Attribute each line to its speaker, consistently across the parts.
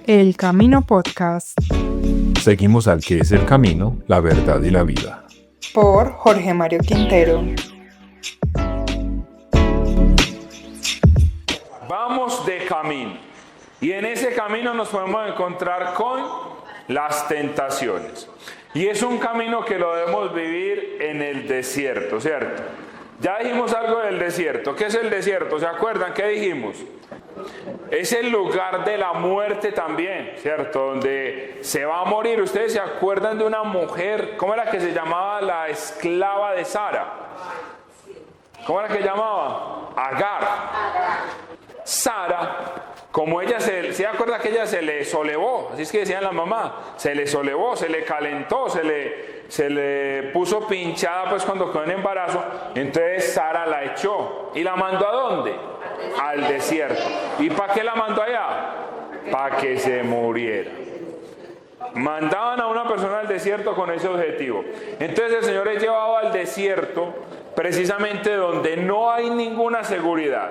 Speaker 1: El Camino Podcast.
Speaker 2: Seguimos al que es el camino, la verdad y la vida.
Speaker 1: Por Jorge Mario Quintero.
Speaker 3: Vamos de camino. Y en ese camino nos podemos encontrar con las tentaciones. Y es un camino que lo debemos vivir en el desierto, ¿cierto? Ya dijimos algo del desierto. ¿Qué es el desierto? ¿Se acuerdan? ¿Qué dijimos? Es el lugar de la muerte también, ¿cierto? Donde se va a morir. ¿Ustedes se acuerdan de una mujer? ¿Cómo era que se llamaba la esclava de Sara? ¿Cómo era que llamaba? Agar. Sara, como ella se acuerda que ella se le solevó, así es que decían la mamá, se le solevó, se le calentó, se le puso pinchada pues cuando quedó en embarazo. Entonces Sara la echó y la mandó ¿a dónde? Al desierto. ¿Y para qué la mandó allá? Para que se muriera. Mandaban a una persona al desierto con ese objetivo. Entonces el Señor es llevado al desierto precisamente donde no hay ninguna seguridad,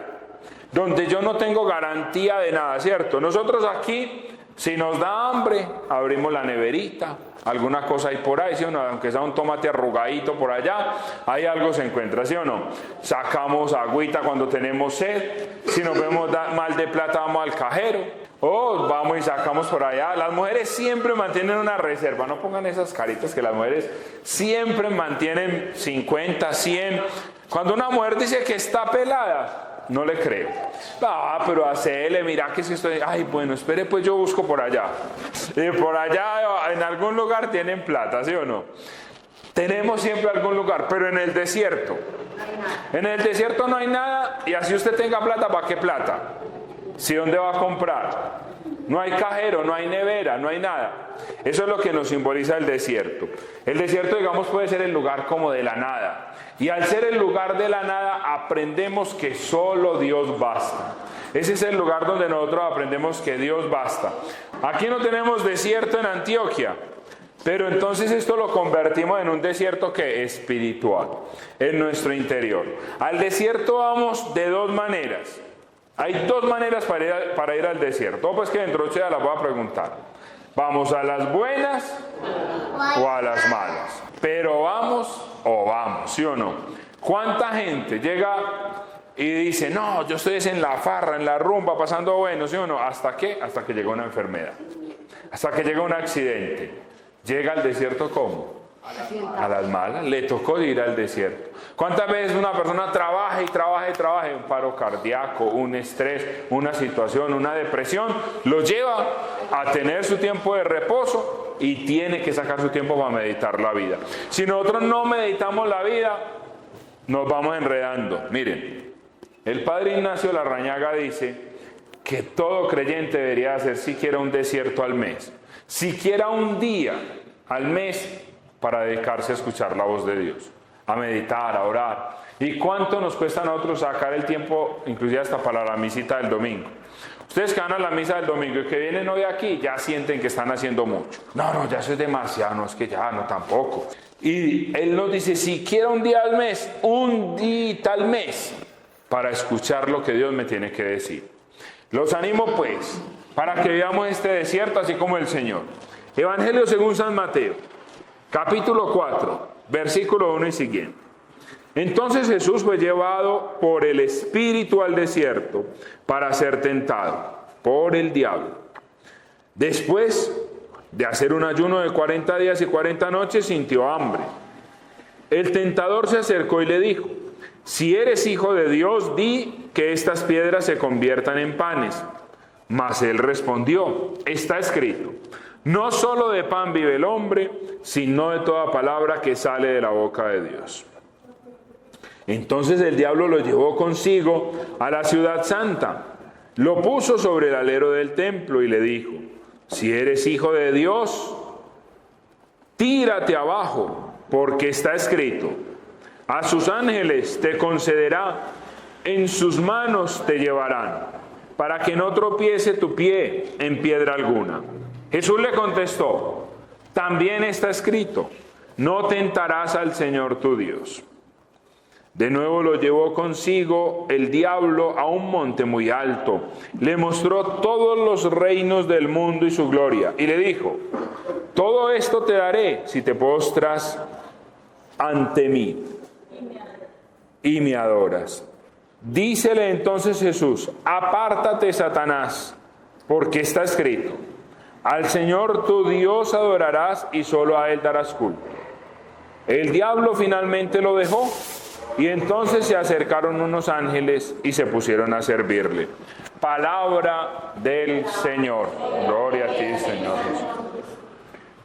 Speaker 3: donde yo no tengo garantía de nada, ¿cierto? Nosotros aquí, si nos da hambre, abrimos la neverita, alguna cosa hay por ahí, ¿sí o no? Aunque sea un tomate arrugadito por allá, ahí algo se encuentra, ¿sí o no? Sacamos agüita cuando tenemos sed, si nos vemos mal de plata vamos al cajero, o vamos y sacamos por allá. Las mujeres siempre mantienen una reserva, no pongan esas caritas que las mujeres siempre mantienen 50, 100. Cuando una mujer dice que está pelada, no le creo. Pero hacele, mira que si estoy... Ay, bueno, espere, pues yo busco por allá. Y por allá, en algún lugar tienen plata, ¿sí o no? Tenemos siempre algún lugar, pero en el desierto. En el desierto no hay nada, y así usted tenga plata, ¿para qué plata? ¿Sí dónde va a comprar? No hay cajero, no hay nevera, no hay nada. Eso es lo que nos simboliza el desierto. El desierto, digamos, puede ser el lugar como de la nada. Y al ser el lugar de la nada, aprendemos que solo Dios basta. Ese es el lugar donde nosotros aprendemos que Dios basta. Aquí no tenemos desierto en Antioquia, pero entonces esto lo convertimos en un desierto que es espiritual, en nuestro interior. Al desierto vamos de dos maneras. Hay dos maneras para ir al desierto. Pues que dentro de ustedes las voy a preguntar. ¿Vamos a las buenas o a las malas? Pero vamos o vamos, ¿sí o no? ¿Cuánta gente llega y dice, no, yo estoy en la farra, en la rumba, pasando bueno, ¿sí o no? ¿Hasta qué? Hasta que llega una enfermedad, hasta que llega un accidente. ¿Llega al desierto cómo? A las malas. Le tocó ir al desierto. ¿Cuántas veces una persona trabaja y trabaja y trabaja? Un paro cardíaco, un estrés, una situación, una depresión, lo lleva a tener su tiempo de reposo y tiene que sacar su tiempo para meditar la vida. Si nosotros no meditamos la vida, nos vamos enredando. Miren, el padre Ignacio Larrañaga dice que todo creyente debería hacer siquiera un desierto al mes, siquiera un día al mes, para dedicarse a escuchar la voz de Dios, a meditar, a orar. ¿Y cuánto nos cuesta a nosotros sacar el tiempo, inclusive hasta para la misita del domingo? Ustedes que van a la misa del domingo y que vienen hoy aquí, ya sienten que están haciendo mucho. No, ya eso es demasiado, no, es que ya, no, tampoco. Y él nos dice, siquiera un día al mes, un día al mes, para escuchar lo que Dios me tiene que decir. Los animo pues, para que veamos este desierto así como el Señor. Evangelio según San Mateo, capítulo 4, versículo 1 y siguiente. Entonces Jesús fue llevado por el Espíritu al desierto para ser tentado por el diablo. Después de hacer un ayuno de 40 días y 40 noches, sintió hambre. El tentador se acercó y le dijo, si eres hijo de Dios, di que estas piedras se conviertan en panes. Mas él respondió, está escrito, no solo de pan vive el hombre, sino de toda palabra que sale de la boca de Dios. Entonces el diablo lo llevó consigo a la ciudad santa, lo puso sobre el alero del templo y le dijo, si eres hijo de Dios, tírate abajo, porque está escrito, a sus ángeles te concederá, en sus manos te llevarán, para que no tropiece tu pie en piedra alguna. Jesús le contestó, también está escrito, no tentarás al Señor tu Dios. De nuevo lo llevó consigo el diablo a un monte muy alto. Le mostró todos los reinos del mundo y su gloria. Y le dijo: todo esto te daré si te postras ante mí y me adoras. Dícele entonces Jesús: apártate, Satanás, porque está escrito: al Señor tu Dios adorarás y solo a Él darás culto. El diablo finalmente lo dejó, y entonces se acercaron unos ángeles y se pusieron a servirle. Palabra del Señor. Gloria a ti, Señor Jesús.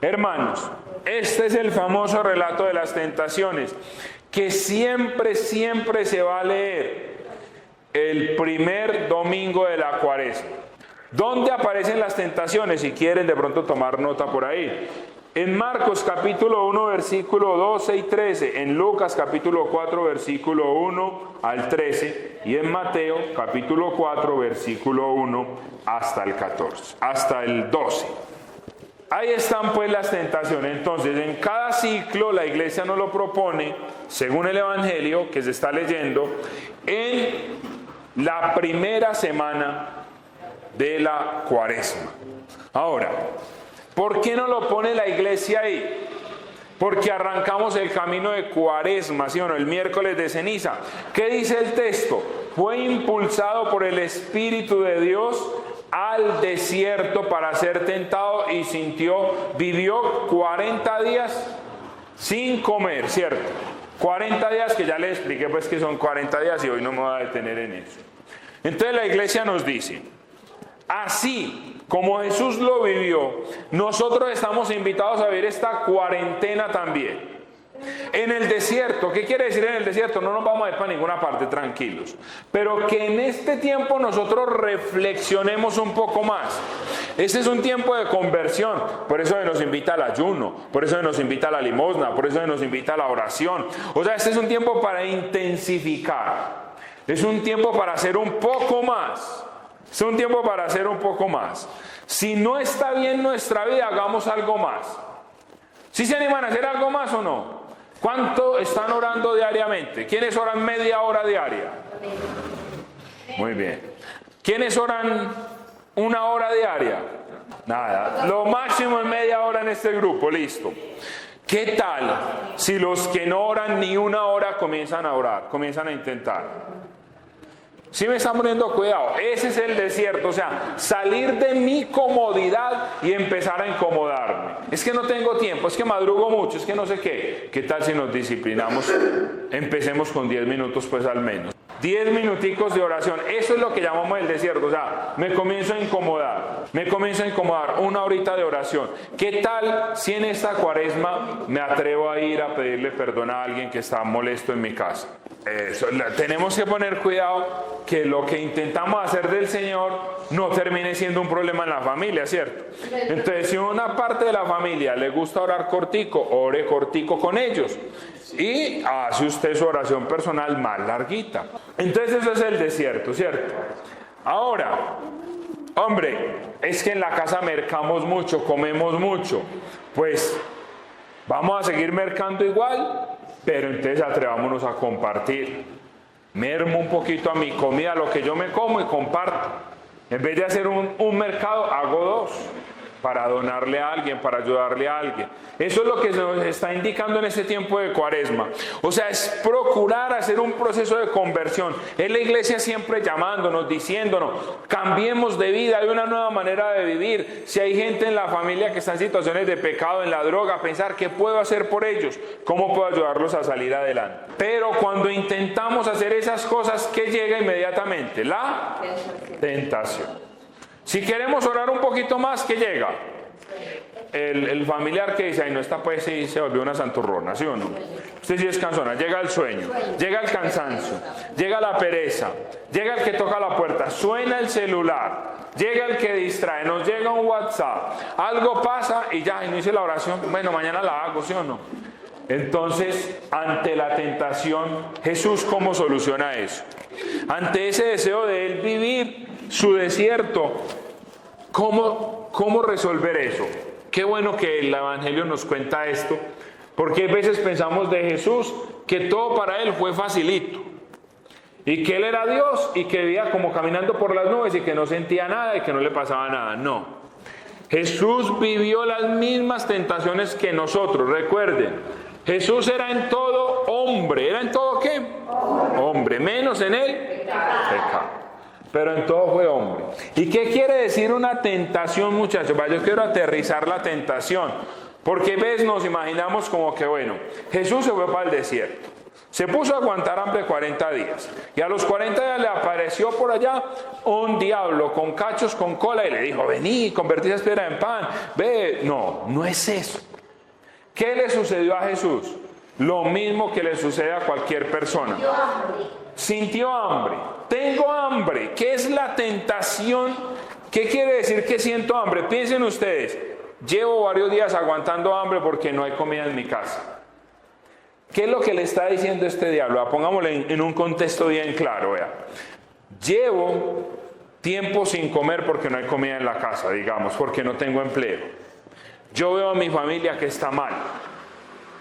Speaker 3: Hermanos, este es el famoso relato de las tentaciones, que siempre se va a leer el primer domingo de la Cuaresma. ¿Dónde aparecen las tentaciones? Si quieren de pronto tomar nota por ahí. En Marcos capítulo 1 versículo 12 y 13, en Lucas capítulo 4 versículo 1 al 13 y en Mateo capítulo 4 versículo 1 hasta el 14, hasta el 12. Ahí están pues las tentaciones. Entonces en cada ciclo la iglesia nos lo propone, según el Evangelio que se está leyendo, en la primera semana de la Cuaresma. Ahora, ¿por qué no lo pone la iglesia ahí? Porque arrancamos el camino de Cuaresma, ¿sí o no? El miércoles de ceniza. ¿Qué dice el texto? Fue impulsado por el Espíritu de Dios al desierto para ser tentado y vivió 40 días sin comer, ¿cierto? 40 días que ya les expliqué pues que son 40 días y hoy no me voy a detener en eso. Entonces la iglesia nos dice: así como Jesús lo vivió, nosotros estamos invitados a vivir esta cuarentena también. En el desierto, ¿qué quiere decir en el desierto? No nos vamos a ir para ninguna parte, tranquilos. Pero que en este tiempo nosotros reflexionemos un poco más. Este es un tiempo de conversión, por eso nos invita al ayuno, por eso nos invita a la limosna, por eso nos invita a la oración. O sea, este es un tiempo para intensificar. Es un tiempo para hacer un poco más. Es un tiempo para hacer un poco más. Si no está bien nuestra vida, hagamos algo más. ¿Sí se animan a hacer algo más o no? ¿Cuánto están orando diariamente? ¿Quiénes oran media hora diaria? Muy bien. ¿Quiénes oran una hora diaria? Nada. Lo máximo es media hora en este grupo, listo. ¿Qué tal si los que no oran ni una hora comienzan a orar, comienzan a intentar? ¿Sí me están poniendo cuidado? Ese es el desierto, o sea, salir de mi comodidad y empezar a incomodarme. Es que no tengo tiempo, es que madrugo mucho, es que no sé qué. ¿Qué tal si nos disciplinamos? Empecemos con 10 minutos pues al menos. 10 minuticos de oración, eso es lo que llamamos el desierto, o sea, me comienzo a incomodar, una horita de oración. ¿Qué tal si en esta Cuaresma me atrevo a ir a pedirle perdón a alguien que está molesto en mi casa? Eso, tenemos que poner cuidado que lo que intentamos hacer del Señor no termine siendo un problema en la familia, ¿cierto? Entonces, si una parte de la familia le gusta orar cortico, ore cortico con ellos y hace usted su oración personal más larguita. Entonces eso es el desierto, ¿cierto? Ahora, hombre, es que en la casa mercamos mucho, comemos mucho, pues vamos a seguir mercando igual, pero entonces atrevámonos a compartir. Mermo un poquito a mi comida, lo que yo me como, y comparto. En vez de hacer un mercado, hago dos, para donarle a alguien, para ayudarle a alguien. Eso es lo que se nos está indicando en este tiempo de Cuaresma. O sea, es procurar hacer un proceso de conversión. Es la iglesia siempre llamándonos, diciéndonos, cambiemos de vida, hay una nueva manera de vivir. Si hay gente en la familia que está en situaciones de pecado, en la droga, pensar qué puedo hacer por ellos, cómo puedo ayudarlos a salir adelante. Pero cuando intentamos hacer esas cosas, ¿qué llega inmediatamente? La tentación. Si queremos orar un poquito más, ¿qué llega? El familiar que dice: ay, no, esta pues sí se volvió una santurrona, ¿sí o no? Usted sí es cansona, llega el sueño, llega el cansancio, llega la pereza, llega el que toca la puerta, suena el celular, llega el que distrae, nos llega un WhatsApp, algo pasa y ya, y no hice la oración, bueno, mañana la hago, ¿sí o no? Entonces, ante la tentación, Jesús, ¿cómo soluciona eso? Ante ese deseo de Él vivir su desierto, ¿cómo resolver eso? Qué bueno que el Evangelio nos cuenta esto, porque a veces pensamos de Jesús que todo para él fue facilito. Y que él era Dios y que vivía como caminando por las nubes y que no sentía nada y que no le pasaba nada. No. Jesús vivió las mismas tentaciones que nosotros. Recuerden, Jesús era en todo hombre. ¿Era en todo qué? Hombre. Menos en el pecado. Pero en todo fue hombre. ¿Y qué quiere decir una tentación, muchachos? Yo quiero aterrizar la tentación. Porque ves, nos imaginamos como que, bueno, Jesús se fue para el desierto. Se puso a aguantar hambre 40 días. Y a los 40 días le apareció por allá un diablo con cachos, con cola, y le dijo, vení, convertí esa piedra en pan. Ve, no es eso. ¿Qué le sucedió a Jesús? Lo mismo que le sucede a cualquier persona. Sintió hambre. Tengo hambre. ¿Qué es la tentación? ¿Qué quiere decir que siento hambre? Piensen ustedes. Llevo varios días aguantando hambre porque no hay comida en mi casa. ¿Qué es lo que le está diciendo este diablo? Pongámosle en un contexto bien claro. Vea. Llevo tiempo sin comer porque no hay comida en la casa, digamos, porque no tengo empleo. Yo veo a mi familia que está mal.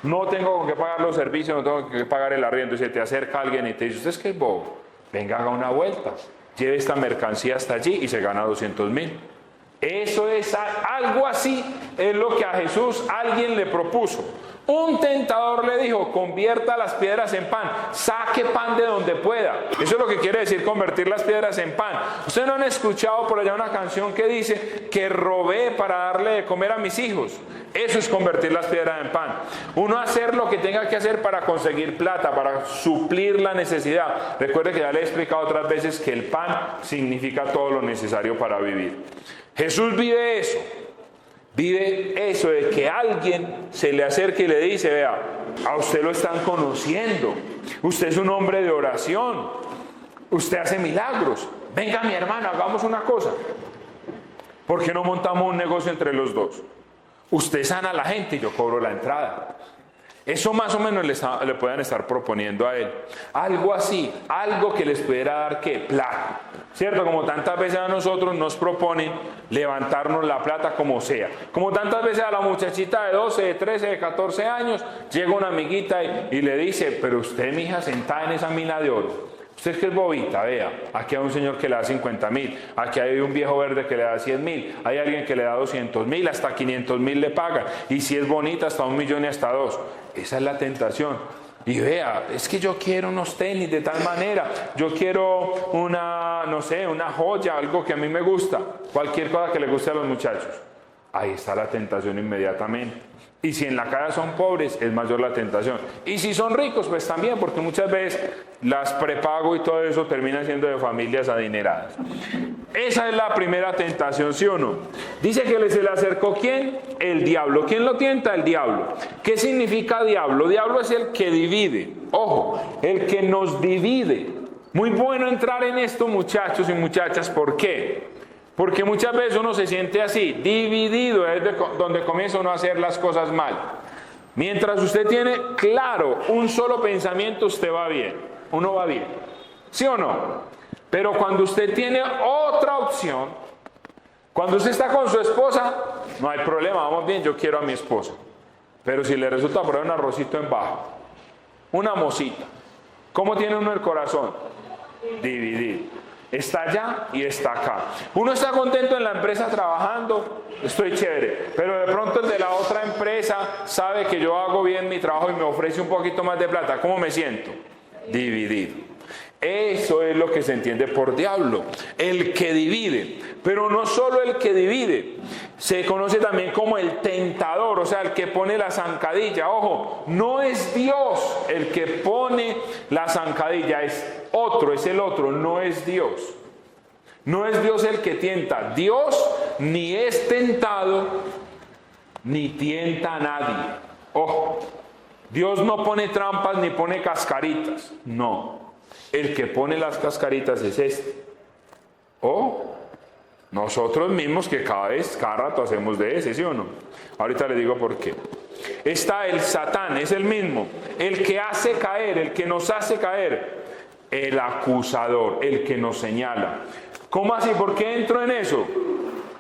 Speaker 3: No tengo con qué pagar los servicios, no tengo que pagar el arriendo. Y se te acerca alguien y te dice, ¿usted es que es bobo? Venga, haga una vuelta. Lleve esta mercancía hasta allí y se gana 200.000. Eso es algo así, es lo que a Jesús alguien le propuso. Un tentador le dijo, convierta las piedras en pan, saque pan de donde pueda. Eso es lo que quiere decir convertir las piedras en pan. ¿Ustedes no han escuchado por allá una canción que dice que robé para darle de comer a mis hijos? Eso es convertir las piedras en pan. Uno hacer lo que tenga que hacer para conseguir plata, para suplir la necesidad. Recuerde que ya le he explicado otras veces que el pan significa todo lo necesario para vivir. Jesús vive eso. Vive eso de que alguien se le acerque y le dice, vea, a usted lo están conociendo, usted es un hombre de oración, usted hace milagros, venga mi hermano, hagamos una cosa. ¿Por qué no montamos un negocio entre los dos? Usted sana a la gente y yo cobro la entrada. Eso más o menos le puedan estar proponiendo a él. Algo así, algo que les pudiera dar ¿qué? Plata. ¿Cierto? Como tantas veces a nosotros nos proponen levantarnos la plata como sea. Como tantas veces a la muchachita de 12, de 13, de 14 años, llega una amiguita y le dice, pero usted, mija, sentada en esa mina de oro. Usted es que es bobita, vea, aquí hay un señor que le da 50.000, aquí hay un viejo verde que le da 100.000, hay alguien que le da 200.000, hasta 500.000 le pagan, y si es bonita hasta 1.000.000 y hasta 2. Esa es la tentación. Y vea, es que yo quiero unos tenis de tal manera, yo quiero una, no sé, una joya, algo que a mí me gusta, cualquier cosa que le guste a los muchachos. Ahí está la tentación inmediatamente. Y si en la casa son pobres, es mayor la tentación. Y si son ricos, pues también, porque muchas veces las prepago y todo eso terminan siendo de familias adineradas. Esa es la primera tentación, ¿sí o no? Dice que se le acercó ¿quién? El diablo. ¿Quién lo tienta? El diablo. ¿Qué significa diablo? Diablo es el que divide. Ojo, el que nos divide. Muy bueno entrar en esto, muchachos y muchachas. ¿Por qué? Porque muchas veces uno se siente así, dividido, es donde comienza uno a hacer las cosas mal. Mientras usted tiene claro un solo pensamiento, usted va bien, uno va bien. ¿Sí o no? Pero cuando usted tiene otra opción, cuando usted está con su esposa, no hay problema, vamos bien, yo quiero a mi esposa. Pero si le resulta por ahí un arrocito en bajo, una mosita, ¿cómo tiene uno el corazón? Dividido. Está allá y está acá. Uno está contento en la empresa trabajando, estoy chévere, pero de pronto el de la otra empresa sabe que yo hago bien mi trabajo y me ofrece un poquito más de plata. ¿Cómo me siento? Dividido. Eso es lo que se entiende por diablo, el que divide. Pero no solo el que divide, se conoce también como el tentador, o sea, el que pone la zancadilla. Ojo, no es Dios el que pone la zancadilla, es otro, es el otro, no es Dios. No es Dios el que tienta. Dios ni es tentado, ni tienta a nadie. Ojo, Dios no pone trampas ni pone cascaritas, no. El que pone las cascaritas es este. O nosotros mismos que cada rato hacemos de ese, ¿sí o no? Ahorita le digo por qué. Está el Satán, es el mismo. El que hace caer, el que nos hace caer. El acusador, el que nos señala. ¿Cómo así? ¿Por qué entro en eso?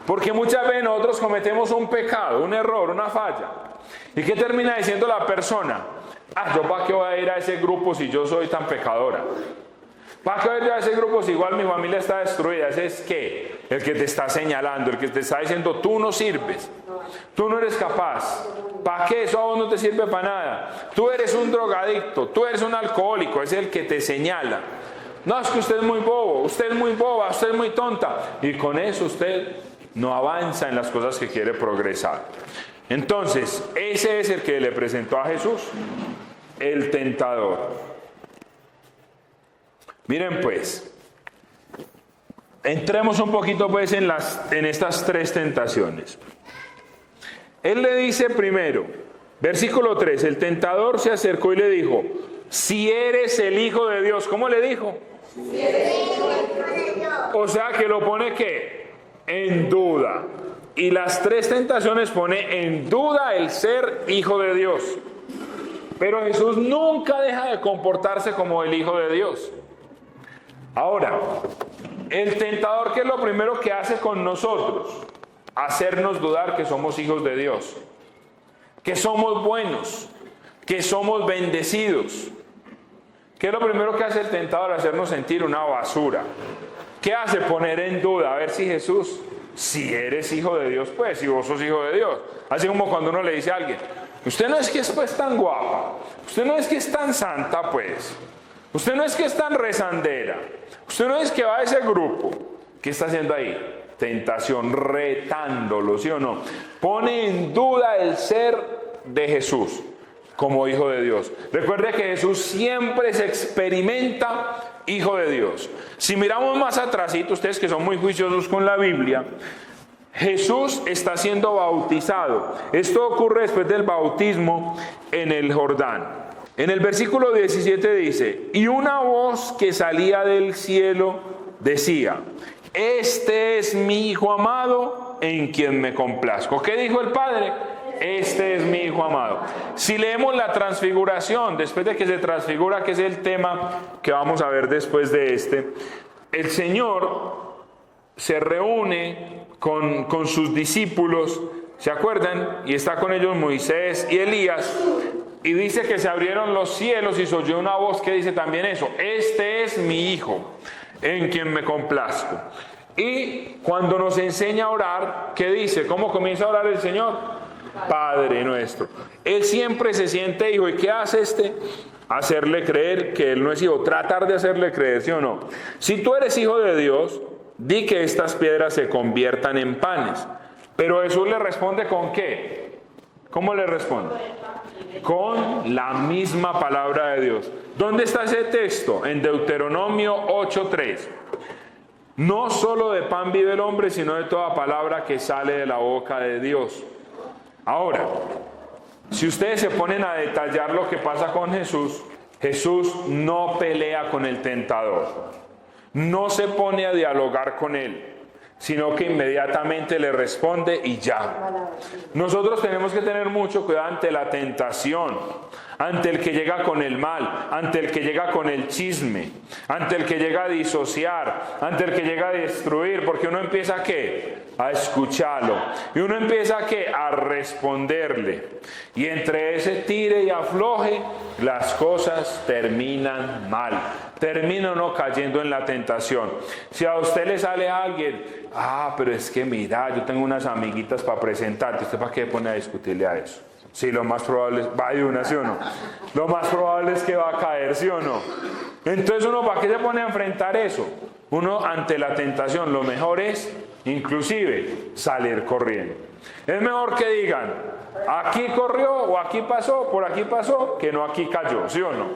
Speaker 3: Porque muchas veces nosotros cometemos un pecado, un error, una falla. ¿Y qué termina diciendo la persona? ¿yo para qué voy a ir a ese grupo si yo soy tan pecadora? ¿Para qué voy a ir a ese grupo si igual mi familia está destruida? Ese es ¿qué? El que te está señalando, el que te está diciendo, tú no sirves, tú no eres capaz. ¿Para qué? Eso a vos no te sirve para nada. Tú eres un drogadicto, tú eres un alcohólico, es el que te señala. No, es que usted es muy bobo, usted es muy boba, usted es muy tonta. Y con eso usted no avanza en las cosas que quiere progresar. Entonces, ese es el que le presentó a Jesús, el tentador. Miren pues, entremos un poquito pues en estas tres tentaciones. Él le dice primero, versículo 3, el tentador se acercó y le dijo, si eres el Hijo de Dios. ¿Cómo le dijo? Si eres el Hijo de Dios. O sea que lo pone ¿qué? En duda. Y las tres tentaciones pone en duda el ser Hijo de Dios. Pero Jesús nunca deja de comportarse como el Hijo de Dios. Ahora, el tentador, ¿qué es lo primero que hace con nosotros? Hacernos dudar que somos hijos de Dios, que somos buenos, que somos bendecidos. ¿Qué es lo primero que hace el tentador? Hacernos sentir una basura. ¿Qué hace? Poner en duda, a ver si Jesús, si eres hijo de Dios, pues, si vos sos hijo de Dios. Así como cuando uno le dice a alguien, usted no es que es pues tan guapa, usted no es que es tan santa pues, usted no es que es tan rezandera, usted no es que va a ese grupo. ¿Qué está haciendo ahí? Tentación, retándolo, ¿sí o no? Pone en duda el ser de Jesús como hijo de Dios. Recuerde que Jesús siempre se experimenta hijo de Dios. Si miramos más atrásito, ustedes que son muy juiciosos con la Biblia, Jesús está siendo bautizado. Esto ocurre después del bautismo en el Jordán. En el versículo 17 dice, y una voz que salía del cielo decía, este es mi Hijo amado en quien me complazco. ¿Qué dijo el Padre? Este es mi Hijo amado. Si leemos la transfiguración, después de que se transfigura, que es el tema que vamos a ver después de el Señor se reúne con sus discípulos, ¿se acuerdan? Y está con ellos Moisés y Elías, y dice que se abrieron los cielos y se oyó una voz que dice también eso, este es mi Hijo, en quien me complazco. Y cuando nos enseña a orar, ¿qué dice? ¿Cómo comienza a orar el Señor? Padre nuestro. Él siempre se siente hijo. ¿Y qué hace hacerle creer que él no es hijo? Tratar de hacerle creer, ¿sí o no? Si tú eres hijo de Dios, di que estas piedras se conviertan en panes. Pero Jesús le responde ¿con qué? ¿Cómo le responde? Con la misma palabra de Dios. ¿Dónde está ese texto? En Deuteronomio 8:3. No solo de pan vive el hombre, sino de toda palabra que sale de la boca de Dios. Ahora, si ustedes se ponen a detallar lo que pasa con Jesús, Jesús no pelea con el tentador, no se pone a dialogar con él, sino que inmediatamente le responde y ya. Nosotros tenemos que tener mucho cuidado ante la tentación, ante el que llega con el mal, ante el que llega con el chisme, ante el que llega a disociar, ante el que llega a destruir, porque uno empieza ¿a qué? A escucharlo, y uno empieza ¿a qué? A responderle, y entre ese tire y afloje, las cosas terminan mal, termina uno cayendo en la tentación. Si a usted le sale a alguien, pero es que mira, yo tengo unas amiguitas para presentarte, ¿usted para qué pone a discutirle a eso? Sí, lo más probable es, va de una, ¿sí o no? Lo más probable es que va a caer, ¿sí o no? Entonces uno, ¿para qué se pone a enfrentar eso? Uno ante la tentación, lo mejor es, inclusive, salir corriendo. Es mejor que digan, aquí corrió o aquí pasó, por aquí pasó, que no aquí cayó, ¿sí o no?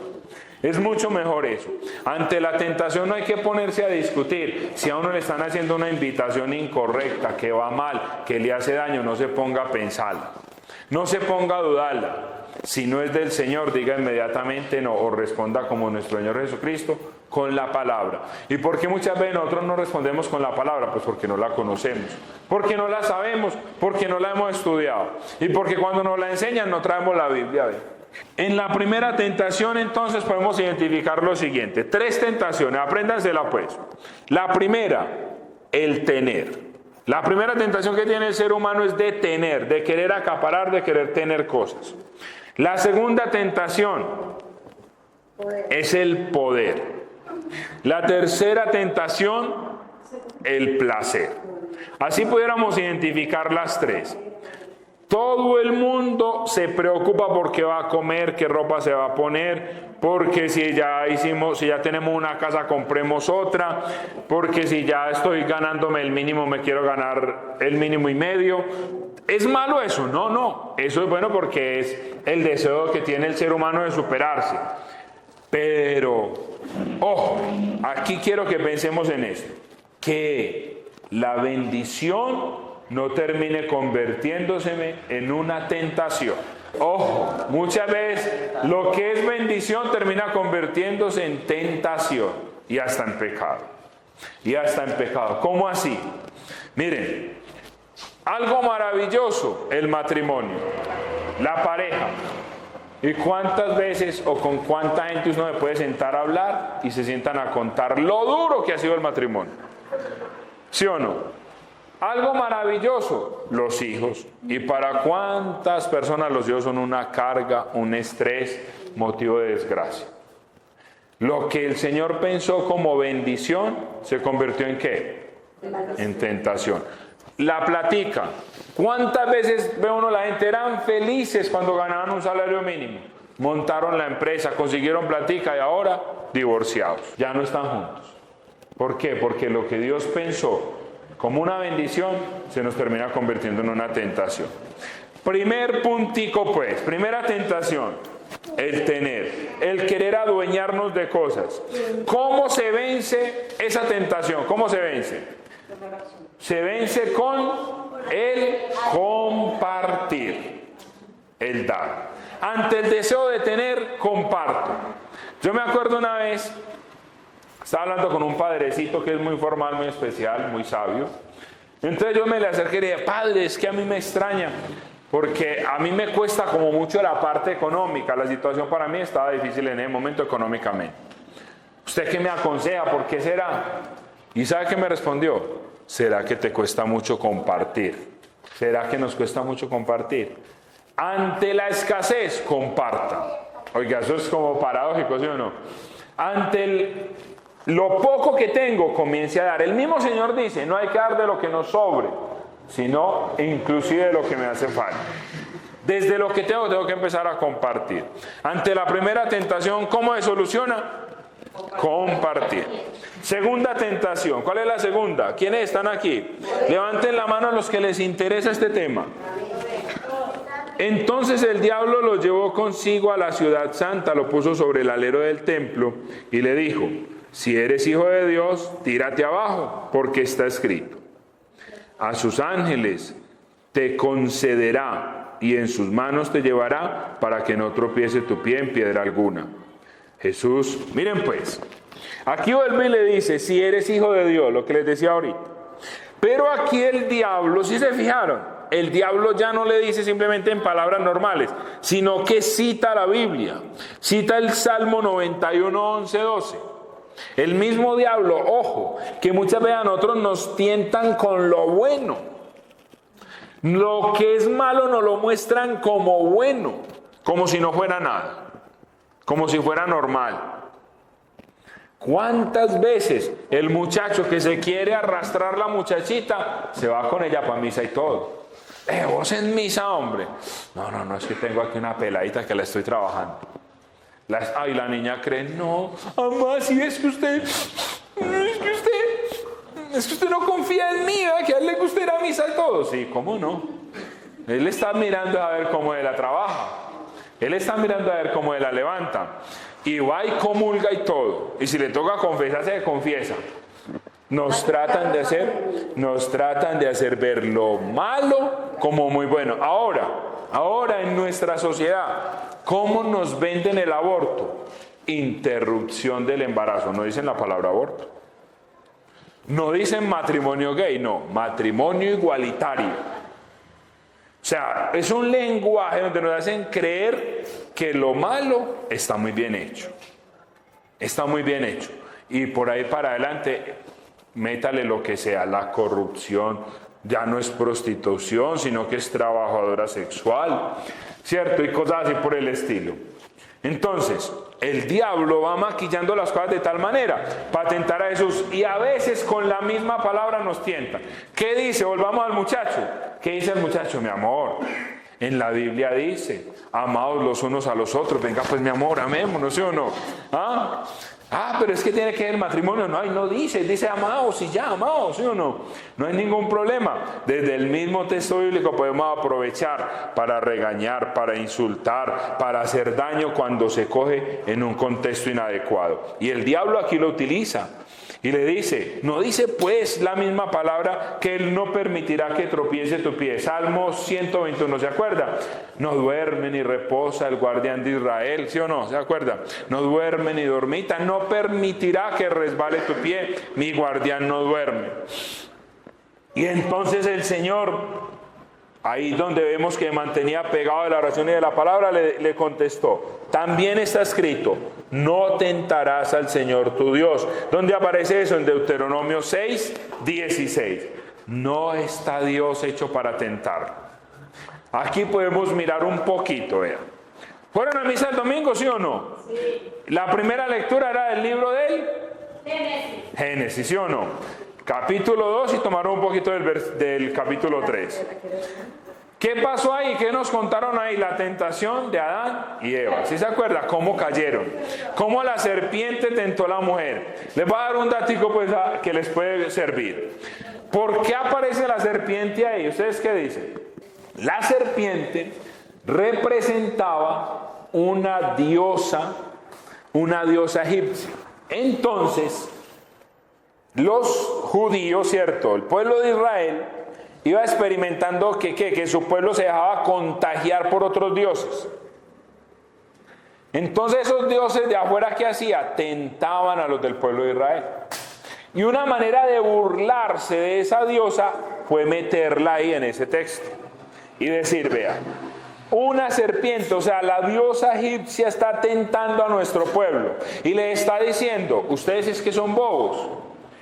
Speaker 3: Es mucho mejor eso. Ante la tentación no hay que ponerse a discutir. Si a uno le están haciendo una invitación incorrecta, que va mal, que le hace daño, no se ponga a pensarla. No se ponga a dudarla. Si no es del Señor, diga inmediatamente no, o responda como nuestro Señor Jesucristo, con la palabra. ¿Y por qué muchas veces nosotros no respondemos con la palabra? Pues porque no la conocemos, porque no la sabemos, porque no la hemos estudiado, y porque cuando nos la enseñan no traemos la Biblia. En la primera tentación entonces podemos identificar lo siguiente, 3 tentaciones, apréndansela pues. La primera, el tener. La primera tentación que tiene el ser humano es de tener, de querer acaparar, de querer tener cosas. La segunda tentación es el poder. La tercera tentación, el placer. Así pudiéramos identificar las tres. Todo el mundo se preocupa por qué va a comer, qué ropa se va a poner, porque si ya tenemos una casa, compremos otra, porque si ya estoy ganándome el mínimo, me quiero ganar el mínimo y medio. ¿Es malo eso? No. Eso es bueno porque es el deseo que tiene el ser humano de superarse. Pero, ojo, aquí quiero que pensemos en esto, que la bendición no termine convirtiéndose en una tentación. Ojo, muchas veces lo que es bendición termina convirtiéndose en tentación y hasta en pecado. ¿Cómo así? Miren, algo maravilloso, el matrimonio, la pareja. ¿Y cuántas veces o con cuánta gente uno se puede sentar a hablar y se sientan a contar lo duro que ha sido el matrimonio? ¿Sí o no? Algo maravilloso, los hijos. ¿Y para cuántas personas los hijos son una carga, un estrés, motivo de desgracia? Lo que el Señor pensó como bendición, ¿se convirtió en qué? En tentación. La platica. ¿Cuántas veces ve uno la gente eran felices cuando ganaban un salario mínimo? Montaron la empresa, consiguieron platica y ahora divorciados. Ya no están juntos. ¿Por qué? Porque lo que Dios pensó como una bendición se nos termina convirtiendo en una tentación. Primer puntico pues, primera tentación, el querer adueñarnos de cosas. ¿Cómo se vence esa tentación? ¿Cómo se vence? Se vence con el compartir, el dar. Ante el deseo de tener, comparto. Yo me acuerdo una vez, estaba hablando con un padrecito que es muy formal, muy especial, muy sabio. Entonces yo me le acerqué y le dije, padre, es que a mí me extraña, porque a mí me cuesta como mucho la parte económica. La situación para mí estaba difícil en ese momento económicamente. ¿Usted qué me aconseja? ¿Por qué será? ¿Y sabe qué me respondió? ¿Será que te cuesta mucho compartir? ¿Será que nos cuesta mucho compartir? Ante la escasez, comparta. Oiga, eso es como paradójico, ¿sí o no? Ante lo poco que tengo, comience a dar. El mismo Señor dice, no hay que dar de lo que nos sobre, sino inclusive de lo que me hace falta. Desde lo que tengo que empezar a compartir. Ante la primera tentación, ¿cómo se soluciona? Compartir. Segunda tentación. ¿Cuál es la segunda? ¿Quiénes están aquí? Levanten la mano a los que les interesa este tema. Entonces el diablo lo llevó consigo a la ciudad santa, lo puso sobre el alero del templo y le dijo, si eres hijo de Dios, tírate abajo, porque está escrito, a sus ángeles te concederá y en sus manos te llevará para que no tropiece tu pie en piedra alguna. Jesús, miren pues, aquí vuelve y le dice, si eres hijo de Dios, lo que les decía ahorita. Pero aquí el diablo, si se fijaron, el diablo ya no le dice simplemente en palabras normales, sino que cita la Biblia, cita el Salmo 91, 11, 12. El mismo diablo, ojo, que muchas veces a nosotros nos tientan con lo bueno. Lo que es malo nos lo muestran como bueno, como si no fuera nada, como si fuera normal. ¿Cuántas veces el muchacho que se quiere arrastrar la muchachita se va con ella para misa y todo? Vos en misa, hombre. No, es que tengo aquí una peladita que la estoy trabajando. La niña cree, no, mamá, si es que usted no confía en mí, ¿verdad? Que a él le gusta ir a misa y todo. Sí, ¿cómo no? Él está mirando a ver cómo él la trabaja. Él está mirando a ver cómo él la levanta. Y va y comulga y todo. Y si le toca confesar, se confiesa. Nos tratan de hacer ver lo malo como muy bueno. Ahora en nuestra sociedad, ¿cómo nos venden el aborto? Interrupción del embarazo. No dicen la palabra aborto. No dicen matrimonio gay, no, matrimonio igualitario. O sea, es un lenguaje donde nos hacen creer que lo malo está muy bien hecho. Está muy bien hecho. Y por ahí para adelante, métale lo que sea, la corrupción, ya no es prostitución, sino que es trabajadora sexual, ¿cierto? Y cosas así por el estilo. Entonces, el diablo va maquillando las cosas de tal manera para tentar a Jesús, y a veces con la misma palabra nos tienta. ¿Qué dice? Volvamos al muchacho. ¿Qué dice el muchacho? Mi amor, en la Biblia dice, amados los unos a los otros. Venga pues mi amor, amémonos, ¿sí o no? Pero es que tiene que ver el matrimonio. No, ahí no dice amados y ya, amados, ¿sí o no? No hay ningún problema. Desde el mismo texto bíblico podemos aprovechar para regañar, para insultar, para hacer daño cuando se coge en un contexto inadecuado. Y el diablo aquí lo utiliza. Y le dice, no dice pues la misma palabra que él no permitirá que tropiece tu pie. Salmo 121, ¿se acuerda? No duerme ni reposa el guardián de Israel, ¿sí o no? ¿Se acuerda? No duerme ni dormita, no permitirá que resbale tu pie, mi guardián no duerme. Y entonces el Señor, ahí donde vemos que mantenía pegado de la oración y de la palabra, le contestó, también está escrito, no tentarás al Señor tu Dios. ¿Dónde aparece eso? En Deuteronomio 6, 16. No está Dios hecho para tentar. Aquí podemos mirar un poquito, vean. ¿Fueron a misa el domingo, sí o no? Sí. La primera lectura era del libro del Génesis, ¿sí o no? Capítulo 2 y tomaron un poquito del capítulo 3. ¿Qué pasó ahí? ¿Qué nos contaron ahí? La tentación de Adán y Eva. ¿Sí se acuerda? ¿Cómo cayeron? ¿Cómo la serpiente tentó a la mujer? Les voy a dar un datico pues, que les puede servir. ¿Por qué aparece la serpiente ahí? ¿Ustedes qué dicen? La serpiente representaba una diosa egipcia. Entonces, los judíos, ¿cierto? El pueblo de Israel iba experimentando que su pueblo se dejaba contagiar por otros dioses. Entonces esos dioses de afuera, ¿qué hacía? Tentaban a los del pueblo de Israel. Y una manera de burlarse de esa diosa fue meterla ahí en ese texto. Y decir, vea, una serpiente, o sea, la diosa egipcia está tentando a nuestro pueblo. Y le está diciendo, ustedes es que son bobos.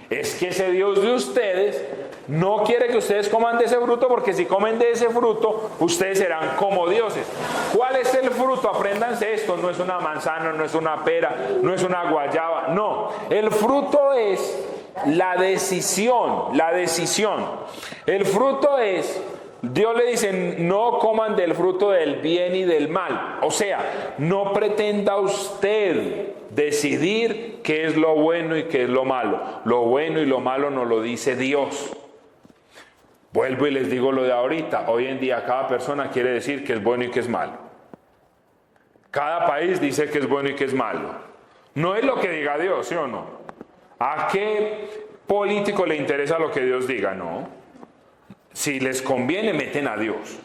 Speaker 3: Es que ese Dios de ustedes no quiere que ustedes coman de ese fruto, porque si comen de ese fruto, ustedes serán como dioses. ¿Cuál es el fruto? Apréndanse esto, no es una manzana, no es una pera, no es una guayaba, no. El fruto es la decisión. El fruto es, Dios le dice, no coman del fruto del bien y del mal. O sea, no pretenda usted decidir qué es lo bueno y qué es lo malo. Lo bueno y lo malo nos lo dice Dios. Vuelvo y les digo lo de ahorita. Hoy en día cada persona quiere decir que es bueno y que es malo. Cada país dice que es bueno y que es malo. No es lo que diga Dios, ¿sí o no? ¿A qué político le interesa lo que Dios diga? No. Si les conviene, meten a Dios.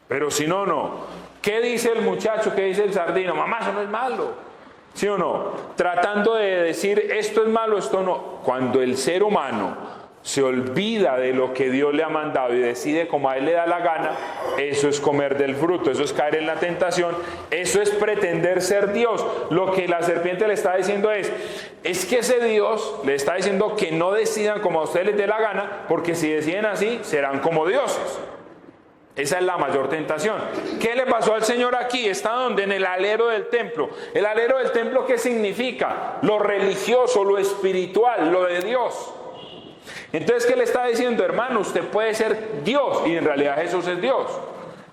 Speaker 3: Pero si no, no. ¿Qué dice el muchacho? ¿Qué dice el sardino? Mamá, eso no es malo. ¿Sí o no? Tratando de decir esto es malo, esto no. Cuando el ser humano se olvida de lo que Dios le ha mandado y decide como a él le da la gana, eso es comer del fruto, eso es caer en la tentación, eso es pretender ser Dios. Lo que la serpiente le está diciendo es que ese Dios le está diciendo que no decidan como a ustedes les dé la gana, porque si deciden así, serán como dioses. Esa es la mayor tentación. ¿Qué le pasó al Señor aquí? Está donde, en el alero del templo. El alero del templo, ¿qué significa? Lo religioso, lo espiritual, lo de Dios. Entonces, ¿qué le está diciendo? Hermano, usted puede ser Dios, y en realidad Jesús es Dios,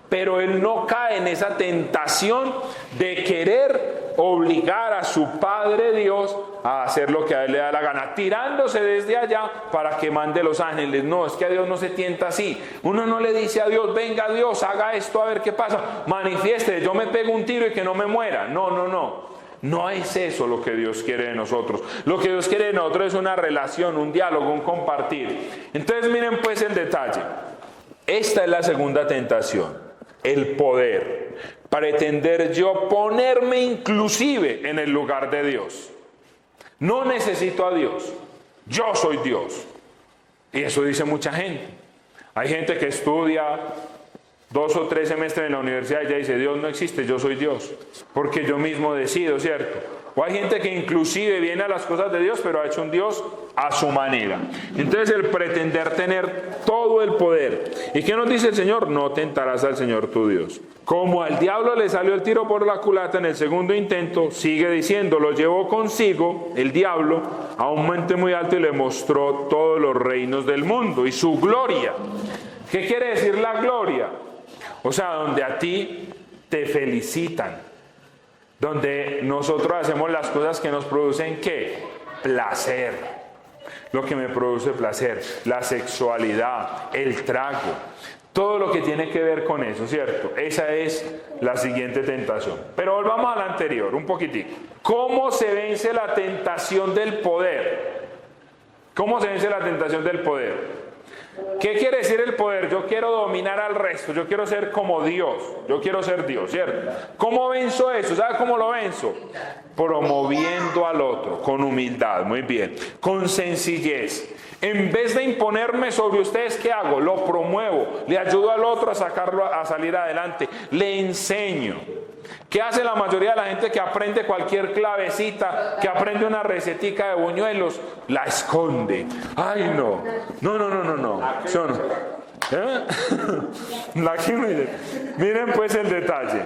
Speaker 3: pero él no cae en esa tentación de querer obligar a su Padre Dios a hacer lo que a él le da la gana, tirándose desde allá para que mande los ángeles. No, es que a Dios no se tienta así. Uno no le dice a Dios, venga Dios, haga esto a ver qué pasa, manifieste, yo me pego un tiro y que no me muera. No. No es eso lo que Dios quiere de nosotros. Lo que Dios quiere de nosotros es una relación, un diálogo, un compartir. Entonces miren pues el detalle. Esta es la segunda tentación, el poder. Pretender yo ponerme inclusive en el lugar de Dios. No necesito a Dios, yo soy Dios. Y eso dice mucha gente. Hay gente que estudia 2 o 3 semestres en la universidad y ya dice, Dios no existe, yo soy Dios, porque yo mismo decido, ¿cierto? O hay gente que inclusive viene a las cosas de Dios, pero ha hecho un Dios a su manera. Entonces el pretender tener todo el poder. ¿Y qué nos dice el Señor? No tentarás al Señor tu Dios. Como al diablo le salió el tiro por la culata en el segundo intento, sigue diciendo, lo llevó consigo, el diablo, a un monte muy alto y le mostró todos los reinos del mundo y su gloria. ¿Qué quiere decir la gloria? O sea, donde a ti te felicitan, donde nosotros hacemos las cosas que nos producen ¿qué? Placer. Lo que me produce placer, la sexualidad, el trago, todo lo que tiene que ver con eso, ¿cierto? Esa es la siguiente tentación. Pero volvamos a la anterior, un poquitico. ¿Cómo se vence la tentación del poder? ¿Cómo se vence la tentación del poder? ¿Qué quiere decir el poder? Yo quiero dominar al resto, yo quiero ser como Dios, yo quiero ser Dios, ¿cierto? ¿Cómo venzo eso? ¿Sabe cómo lo venzo? Promoviendo al otro, con humildad, muy bien, con sencillez. En vez de imponerme sobre ustedes, ¿qué hago? Lo promuevo, le ayudo al otro a sacarlo, a salir adelante, le enseño. ¿Qué hace la mayoría de la gente que aprende cualquier clavecita, que aprende una recetica de buñuelos? La esconde. Ay, no. ¿Sí o no? ¿Eh? Miren pues el detalle.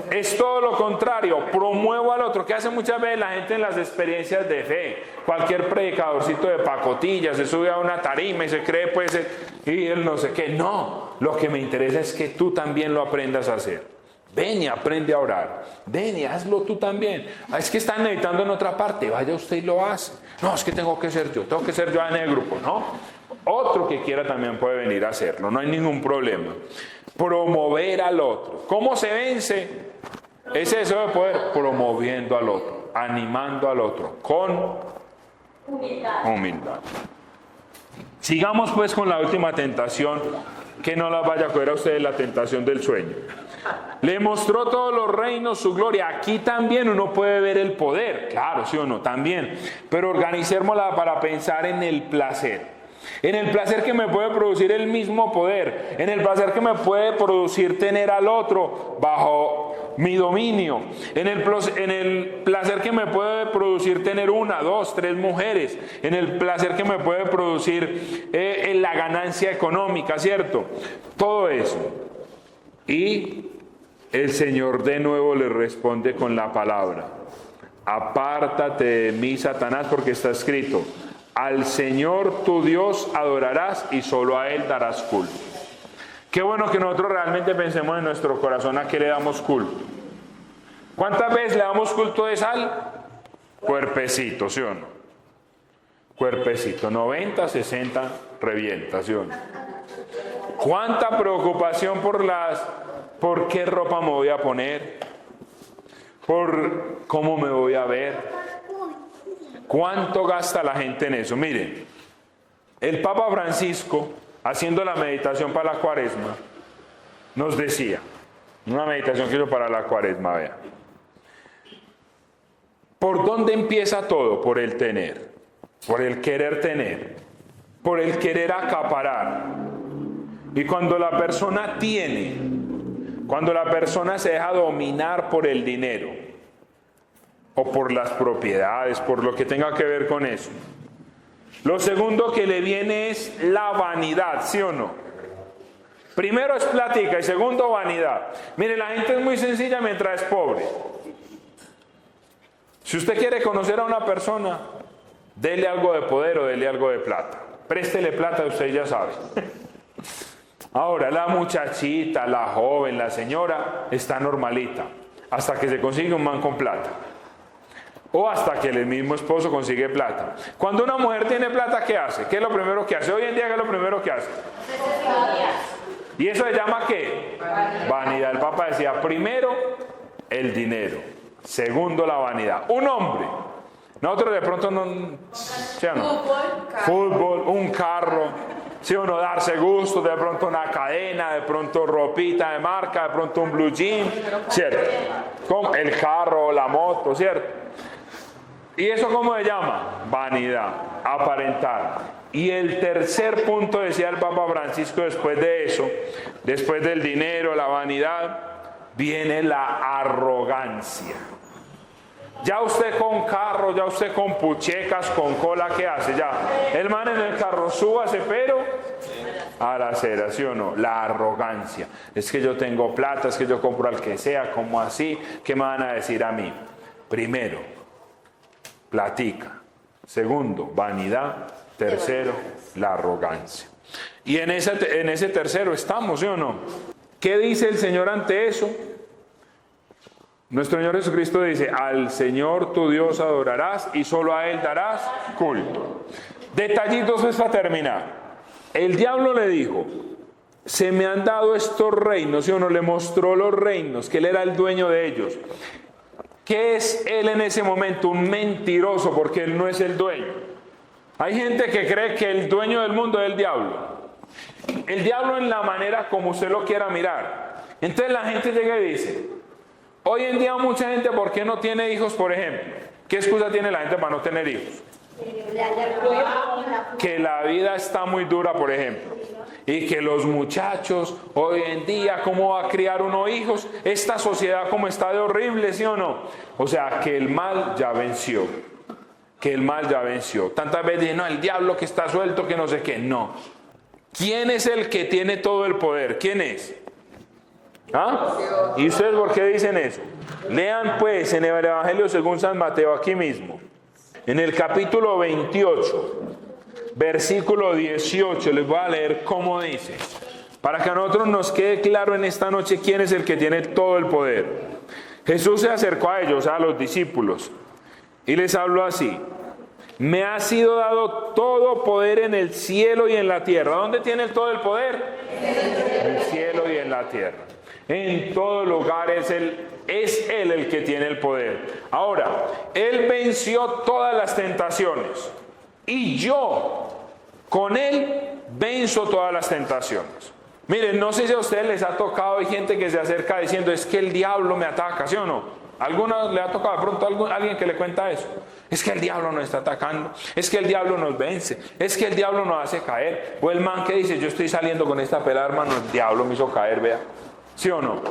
Speaker 3: Es todo lo contrario, promuevo al otro. ¿Qué hace muchas veces la gente en las experiencias de fe? Cualquier predicadorcito de pacotilla se sube a una tarima y se cree pues, y él no sé qué. No, lo que me interesa es que tú también lo aprendas a hacer. Ven y aprende a orar. Ven y hazlo tú también. Es que están meditando en otra parte. Vaya usted y lo hace. No, es que tengo que ser yo en el grupo. No, otro que quiera también puede venir a hacerlo. No hay ningún problema. Promover al otro. ¿Cómo se vence ese deseo de poder? Promoviendo al otro, animando al otro, con humildad. Sigamos pues con la última tentación, que no la vaya a coger a ustedes la tentación del sueño. Le mostró todos los reinos, su gloria. Aquí también uno puede ver el poder, claro, sí o no, también. Pero organicémosla para pensar en el placer. En el placer que me puede producir el mismo poder. En el placer que me puede producir tener al otro bajo mi dominio. En el placer que me puede producir tener 1, 2, 3 mujeres. En el placer que me puede producir en la ganancia económica, ¿cierto? Todo eso. Y el Señor de nuevo le responde con la palabra: apártate de mí, Satanás, porque está escrito: al Señor tu Dios adorarás y solo a Él darás culto. Qué bueno que nosotros realmente pensemos en nuestro corazón a qué le damos culto. ¿Cuántas veces le damos culto de sal? Cuerpecito, ¿sí o no? Cuerpecito, 90, 60, revienta, ¿sí o no? ¿Cuánta preocupación por qué ropa me voy a poner? ¿Por cómo me voy a ver? ¿Cuánto gasta la gente en eso? Miren, el Papa Francisco, haciendo la meditación para la Cuaresma, nos decía, una meditación que hizo para la Cuaresma, vea. ¿Por dónde empieza todo? Por el tener, por el querer tener, por el querer acaparar. Y cuando la persona tiene, cuando la persona se deja dominar por el dinero, o por las propiedades, por lo que tenga que ver con eso, lo segundo que le viene es la vanidad, ¿sí o no? Primero es plática y segundo vanidad. Mire, la gente es muy sencilla mientras es pobre. Si usted quiere conocer a una persona, dele algo de poder o dele algo de plata. Préstele plata, usted ya sabe. Ahora, la muchachita, la joven, la señora, está normalita, hasta que se consigue un man con plata. O hasta que el mismo esposo consigue plata. Cuando una mujer tiene plata, ¿qué hace? ¿Qué es lo primero que hace? Hoy en día, ¿qué es lo primero que hace? ¿Y eso se llama qué? Vanidad. El Papa decía, primero, el dinero. Segundo, la vanidad. Un hombre. Nosotros de pronto no... ¿Sí o no? Fútbol, un carro. ¿Sí o no? Darse gusto, de pronto una cadena, de pronto ropita de marca, de pronto un blue jean. ¿Cierto? Como el carro, la moto, ¿cierto? ¿Y eso cómo se llama? Vanidad, aparentar. Y el tercer punto, decía el Papa Francisco, después de eso, después del dinero, la vanidad, viene la arrogancia. Ya usted con carro, ya usted con puchecas, con cola, ¿qué hace? Ya, el man en el carro, súbase, pero a la acera, ¿sí o no? La arrogancia. Es que yo tengo plata, es que yo compro al que sea, como así, ¿qué me van a decir a mí? Primero, platica. Segundo, vanidad. Tercero, la arrogancia. Y en ese tercero estamos, ¿sí o no? ¿Qué dice el Señor ante eso? Nuestro Señor Jesucristo dice, al Señor tu Dios adorarás y solo a Él darás culto. Detallitos pues para terminar. El diablo le dijo, se me han dado estos reinos, ¿sí o no? Le mostró los reinos, que Él era el dueño de ellos. ¿Qué es Él en ese momento? Un mentiroso, porque Él no es el dueño. Hay gente que cree que el dueño del mundo es el diablo. El diablo en la manera como usted lo quiera mirar. Entonces la gente llega y dice, hoy en día mucha gente, ¿por qué no tiene hijos, por ejemplo? ¿Qué excusa tiene la gente para no tener hijos? Que la vida está muy dura, por ejemplo. Y que los muchachos, hoy en día, ¿cómo va a criar uno hijos? Esta sociedad como está de horrible, ¿sí o no? O sea, que el mal ya venció. Que el mal ya venció. Tantas veces dicen, no, el diablo que está suelto, que no sé qué. No. ¿Quién es el que tiene todo el poder? ¿Quién es? ¿Ah? ¿Y ustedes por qué dicen eso? Lean pues en el Evangelio según San Mateo, aquí mismo. En el capítulo 28, versículo 18, les voy a leer cómo dice. Para que a nosotros nos quede claro en esta noche quién es el que tiene todo el poder. Jesús se acercó a ellos, a los discípulos, y les habló así. Me ha sido dado todo poder en el cielo y en la tierra. ¿Dónde tiene todo el poder? En el cielo y en la tierra. En todo lugar es Él el que tiene el poder. Ahora, Él venció todas las tentaciones. Y yo, con Él, venzo todas las tentaciones. Miren, no sé si a ustedes les ha tocado, hay gente que se acerca diciendo, es que el diablo me ataca, ¿sí o no? ¿Alguno le ha tocado de pronto a alguien que le cuenta eso? Es que el diablo nos está atacando, es que el diablo nos vence, es que el diablo nos hace caer. O el man que dice, yo estoy saliendo con esta pelada, hermano, el diablo me hizo caer, vea. ¿Sí o no?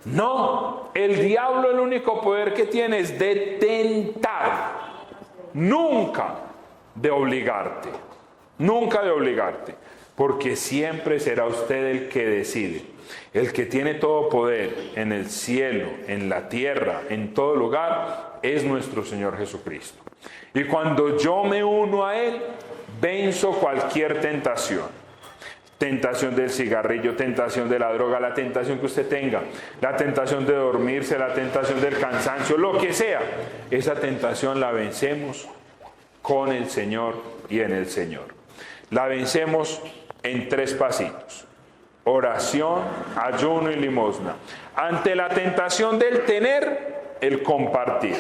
Speaker 3: No, el diablo el único poder que tiene es de tentar, nunca de obligarte, nunca de obligarte, porque siempre será usted el que decide. El que tiene todo poder en el cielo, en la tierra, en todo lugar, es nuestro Señor Jesucristo. Y cuando yo me uno a Él, venzo cualquier tentación. Tentación del cigarrillo, tentación de la droga, la tentación que usted tenga, la tentación de dormirse, la tentación del cansancio, lo que sea. Esa tentación la vencemos con el Señor y en el Señor. La vencemos en 3 pasitos. Oración, ayuno y limosna. Ante la tentación del tener, el compartir.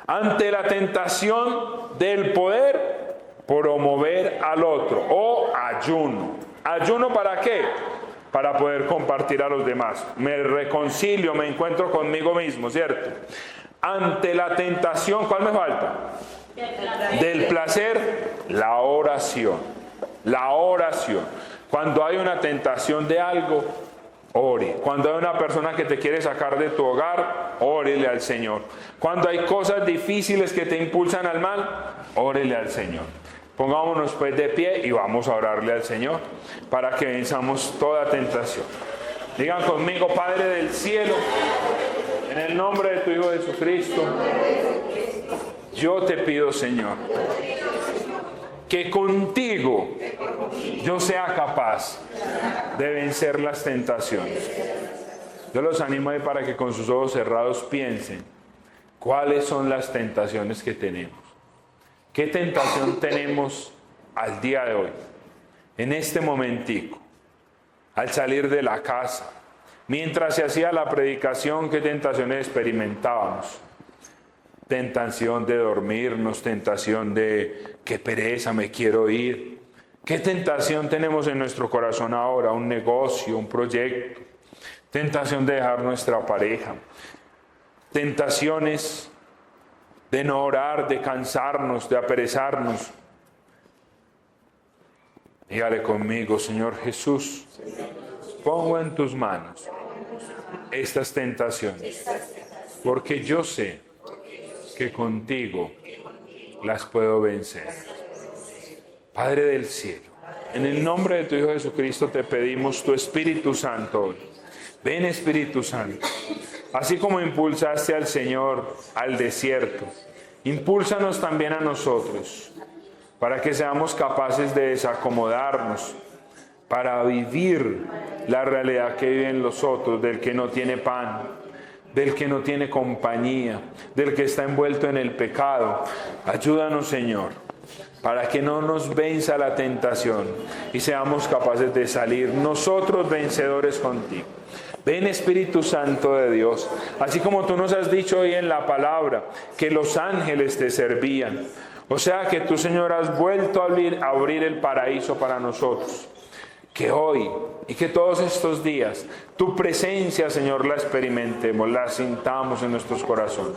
Speaker 3: Ante la tentación del poder, promover al otro. O ayuno. ¿Ayuno para qué? Para poder compartir a los demás. Me reconcilio, me encuentro conmigo mismo, ¿cierto? Ante la tentación, ¿cuál me falta? Del placer, la oración. La oración. Cuando hay una tentación de algo, ore. Cuando hay una persona que te quiere sacar de tu hogar, órele al Señor. Cuando hay cosas difíciles que te impulsan al mal, órele al Señor. Pongámonos pues de pie y vamos a orarle al Señor para que venzamos toda tentación. Digan conmigo, Padre del cielo, en el nombre de tu Hijo Jesucristo, yo te pido, Señor, que contigo yo sea capaz de vencer las tentaciones. Yo los animo ahí para que con sus ojos cerrados piensen cuáles son las tentaciones que tenemos. ¿Qué tentación tenemos al día de hoy? En este momentico, al salir de la casa, mientras se hacía la predicación, ¿qué tentaciones experimentábamos? Tentación de dormirnos, tentación de qué pereza, me quiero ir. ¿Qué tentación tenemos en nuestro corazón ahora? Un negocio, un proyecto. Tentación de dejar nuestra pareja. Tentaciones de no orar, de cansarnos, de aperezarnos. Dígale conmigo, Señor Jesús, pongo en tus manos estas tentaciones, porque yo sé que contigo las puedo vencer. Padre del cielo, en el nombre de tu Hijo Jesucristo te pedimos tu Espíritu Santo hoy. Ven, Espíritu Santo, así como impulsaste al Señor al desierto, impúlsanos también a nosotros, para que seamos capaces de desacomodarnos, para vivir la realidad que viven los otros, del que no tiene pan, del que no tiene compañía, del que está envuelto en el pecado. Ayúdanos, Señor, para que no nos venza la tentación y seamos capaces de salir nosotros vencedores contigo. Ven, Espíritu Santo de Dios, así como tú nos has dicho hoy en la palabra, que los ángeles te servían. O sea que tú, Señor, has vuelto a abrir el paraíso para nosotros. Que hoy y que todos estos días tu presencia, Señor, la experimentemos, la sintamos en nuestros corazones.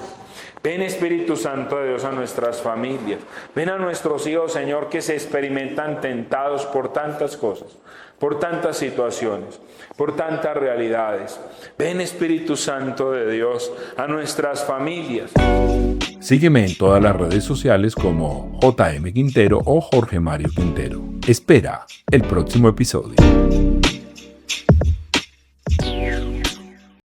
Speaker 3: Ven, Espíritu Santo de Dios, a nuestras familias. Ven a nuestros hijos, Señor, que se experimentan tentados por tantas cosas, por tantas situaciones, por tantas realidades. Ven, Espíritu Santo de Dios, a nuestras familias.
Speaker 2: Sígueme en todas las redes sociales como JM Quintero o Jorge Mario Quintero. Espera el próximo episodio.